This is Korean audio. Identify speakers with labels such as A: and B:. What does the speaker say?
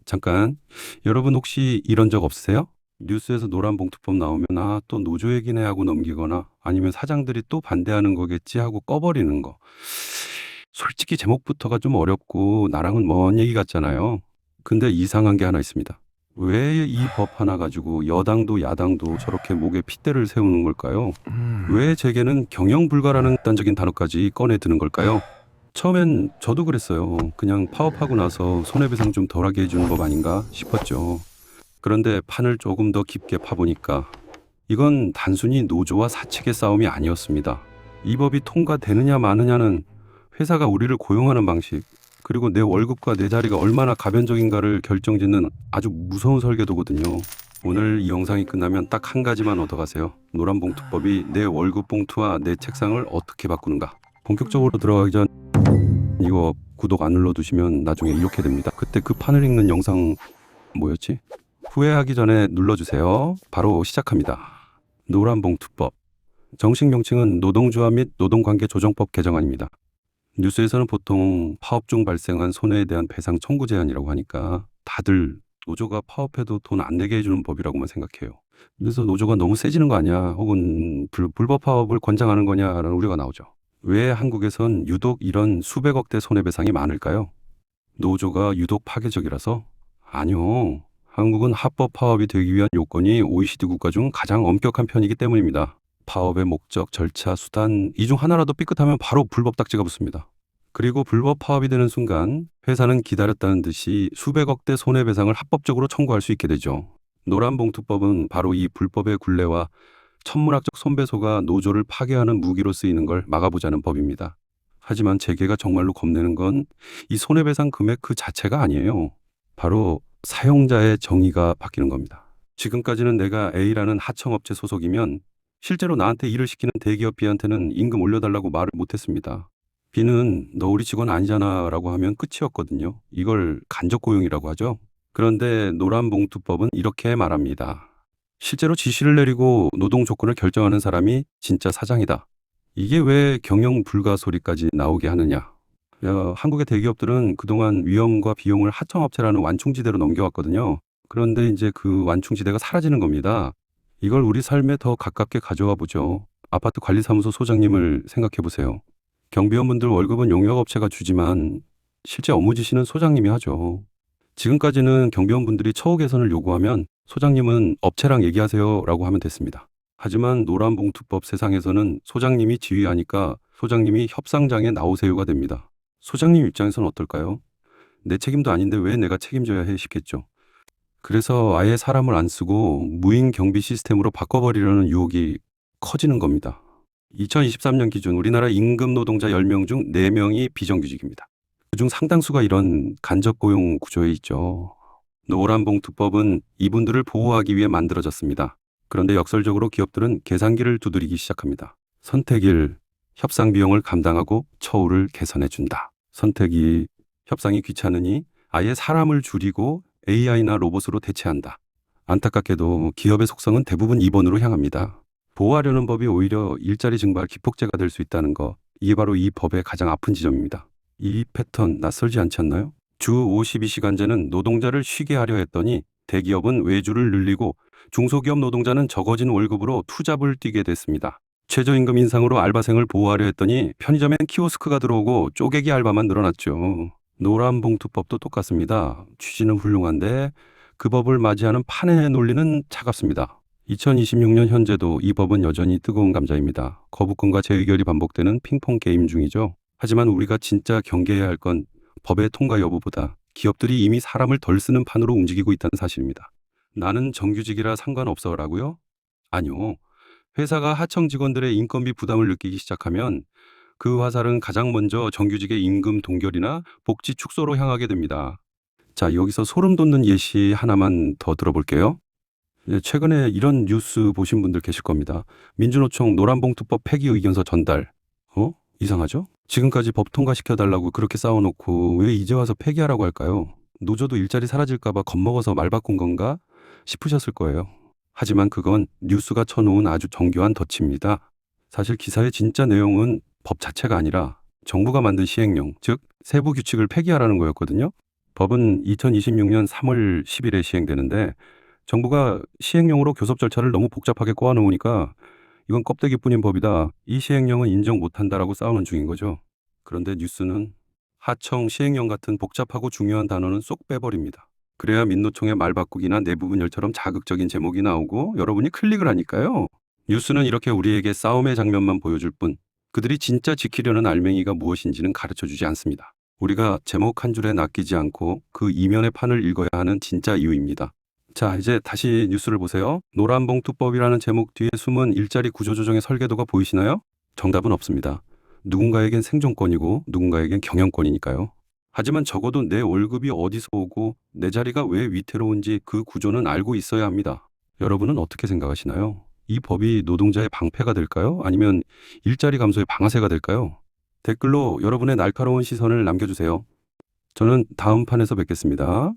A: 잠깐, 여러분 혹시 이런 적 없으세요? 뉴스에서 노란봉투법 나오면 또 노조 얘기네 하고 넘기거나 아니면 사장들이 또 반대하는 거겠지 하고 꺼버리는 거. 솔직히 제목부터가 좀 어렵고 나랑은 먼 얘기 같잖아요. 근데 이상한 게 하나 있습니다. 왜 이 법 하나 가지고 여당도 야당도 저렇게 목에 핏대를 세우는 걸까요? 왜 제게는 경영 불가라는 극단적인 단어까지 꺼내 드는 걸까요? 처음엔 저도 그랬어요. 그냥 파업하고 나서 손해배상 좀 덜하게 해주는 법 아닌가 싶었죠. 그런데 판을 조금 더 깊게 파보니까 이건 단순히 노조와 사측의 싸움이 아니었습니다. 이 법이 통과되느냐 마느냐는 회사가 우리를 고용하는 방식, 그리고 내 월급과 내 자리가 얼마나 가변적인가를 결정짓는 아주 무서운 설계도거든요. 오늘 이 영상이 끝나면 딱 한 가지만 얻어가세요. 노란봉투법이 내 월급 봉투와 내 책상을 어떻게 바꾸는가. 본격적으로 들어가기 전 이거 구독 안 눌러두시면 나중에 이렇게 됩니다. 그때 그 판을 읽는 영상 뭐였지? 후회하기 전에 눌러주세요. 바로 시작합니다. 노란봉투법. 정식 명칭은 노동조합 및 노동관계조정법 개정안입니다. 뉴스에서는 보통 파업 중 발생한 손해에 대한 배상 청구 제한이라고 하니까 다들 노조가 파업해도 돈 안 내게 해주는 법이라고만 생각해요. 그래서 노조가 너무 세지는 거 아니야? 혹은 불법 파업을 권장하는 거냐라는 우려가 나오죠. 왜 한국에선 유독 이런 수백억대 손해배상이 많을까요? 노조가 유독 파괴적이라서? 아니요. 한국은 합법 파업이 되기 위한 요건이 OECD 국가 중 가장 엄격한 편이기 때문입니다. 파업의 목적, 절차, 수단 이 중 하나라도 삐끗하면 바로 불법 딱지가 붙습니다. 그리고 불법 파업이 되는 순간 회사는 기다렸다는 듯이 수백억대 손해배상을 합법적으로 청구할 수 있게 되죠. 노란봉투법은 바로 이 불법의 굴레와 천문학적 손배소가 노조를 파괴하는 무기로 쓰이는 걸 막아보자는 법입니다. 하지만 재계가 정말로 겁내는 건 이 손해배상 금액 그 자체가 아니에요. 바로 사용자의 정의가 바뀌는 겁니다. 지금까지는 내가 A라는 하청업체 소속이면 실제로 나한테 일을 시키는 대기업 B한테는 임금 올려달라고 말을 못했습니다. B는 너 우리 직원 아니잖아 라고 하면 끝이었거든요. 이걸 간접고용이라고 하죠. 그런데 노란봉투법은 이렇게 말합니다. 실제로 지시를 내리고 노동 조건을 결정하는 사람이 진짜 사장이다. 이게 왜 경영 불가 소리까지 나오게 하느냐. 한국의 대기업들은 그동안 위험과 비용을 하청업체라는 완충지대로 넘겨왔거든요. 그런데 이제 그 완충지대가 사라지는 겁니다. 이걸 우리 삶에 더 가깝게 가져와 보죠. 아파트 관리사무소 소장님을 생각해 보세요. 경비원분들 월급은 용역업체가 주지만 실제 업무 지시는 소장님이 하죠. 지금까지는 경비원분들이 처우 개선을 요구하면 소장님은 업체랑 얘기하세요 라고 하면 됐습니다. 하지만 노란봉투법 세상에서는 소장님이 지휘하니까 소장님이 협상장에 나오세요가 됩니다. 소장님 입장에서는 어떨까요? 내 책임도 아닌데 왜 내가 책임져야 해 싶겠죠. 그래서 아예 사람을 안 쓰고 무인 경비 시스템으로 바꿔버리려는 유혹이 커지는 겁니다. 2023년 기준 우리나라 임금 노동자 10명 중 4명이 비정규직입니다. 그중 상당수가 이런 간접 고용 구조에 있죠. 노란봉투법은 이분들을 보호하기 위해 만들어졌습니다. 그런데 역설적으로 기업들은 계산기를 두드리기 시작합니다. 선택 1, 협상 비용을 감당하고 처우를 개선해 준다. 선택 2, 협상이 귀찮으니 아예 사람을 줄이고 AI나 로봇으로 대체한다. 안타깝게도 기업의 속성은 대부분 2번으로 향합니다. 보호하려는 법이 오히려 일자리 증발 기폭제가 될 수 있다는 거. 이게 바로 이 법의 가장 아픈 지점입니다. 이 패턴 낯설지 않지 않나요? 주 52시간제는 노동자를 쉬게 하려 했더니 대기업은 외주를 늘리고 중소기업 노동자는 적어진 월급으로 투잡을 뛰게 됐습니다. 최저임금 인상으로 알바생을 보호하려 했더니 편의점엔 키오스크가 들어오고 쪼개기 알바만 늘어났죠. 노란봉투법도 똑같습니다. 취지는 훌륭한데 그 법을 맞이하는 판의 논리는 차갑습니다. 2026년 현재도 이 법은 여전히 뜨거운 감자입니다. 거부권과 재의결이 반복되는 핑퐁 게임 중이죠. 하지만 우리가 진짜 경계해야 할 건 법의 통과 여부보다 기업들이 이미 사람을 덜 쓰는 판으로 움직이고 있다는 사실입니다. 나는 정규직이라 상관없어라고요? 아니요. 회사가 하청 직원들의 인건비 부담을 느끼기 시작하면 그 화살은 가장 먼저 정규직의 임금 동결이나 복지 축소로 향하게 됩니다. 자, 여기서 소름 돋는 예시 하나만 더 들어볼게요. 최근에 이런 뉴스 보신 분들 계실 겁니다. 민주노총 노란봉투법 폐기 의견서 전달. 이상하죠? 지금까지 법 통과시켜달라고 그렇게 싸워놓고 왜 이제 와서 폐기하라고 할까요? 노조도 일자리 사라질까봐 겁먹어서 말 바꾼 건가 싶으셨을 거예요. 하지만 그건 뉴스가 쳐놓은 아주 정교한 덫입니다. 사실 기사의 진짜 내용은 법 자체가 아니라 정부가 만든 시행령, 즉 세부 규칙을 폐기하라는 거였거든요. 법은 2026년 3월 10일에 시행되는데 정부가 시행령으로 교섭 절차를 너무 복잡하게 꼬아놓으니까 이건 껍데기뿐인 법이다. 이 시행령은 인정 못한다라고 싸우는 중인 거죠. 그런데 뉴스는 하청 시행령 같은 복잡하고 중요한 단어는 쏙 빼버립니다. 그래야 민노총의 말 바꾸기나 내부 분열처럼 자극적인 제목이 나오고 여러분이 클릭을 하니까요. 뉴스는 이렇게 우리에게 싸움의 장면만 보여줄 뿐 그들이 진짜 지키려는 알맹이가 무엇인지는 가르쳐주지 않습니다. 우리가 제목 한 줄에 낚이지 않고 그 이면의 판을 읽어야 하는 진짜 이유입니다. 자, 이제 다시 뉴스를 보세요. 노란봉투법이라는 제목 뒤에 숨은 일자리 구조조정의 설계도가 보이시나요? 정답은 없습니다. 누군가에겐 생존권이고 누군가에겐 경영권이니까요. 하지만 적어도 내 월급이 어디서 오고 내 자리가 왜 위태로운지 그 구조는 알고 있어야 합니다. 여러분은 어떻게 생각하시나요? 이 법이 노동자의 방패가 될까요? 아니면 일자리 감소의 방아쇠가 될까요? 댓글로 여러분의 날카로운 시선을 남겨주세요. 저는 다음 판에서 뵙겠습니다.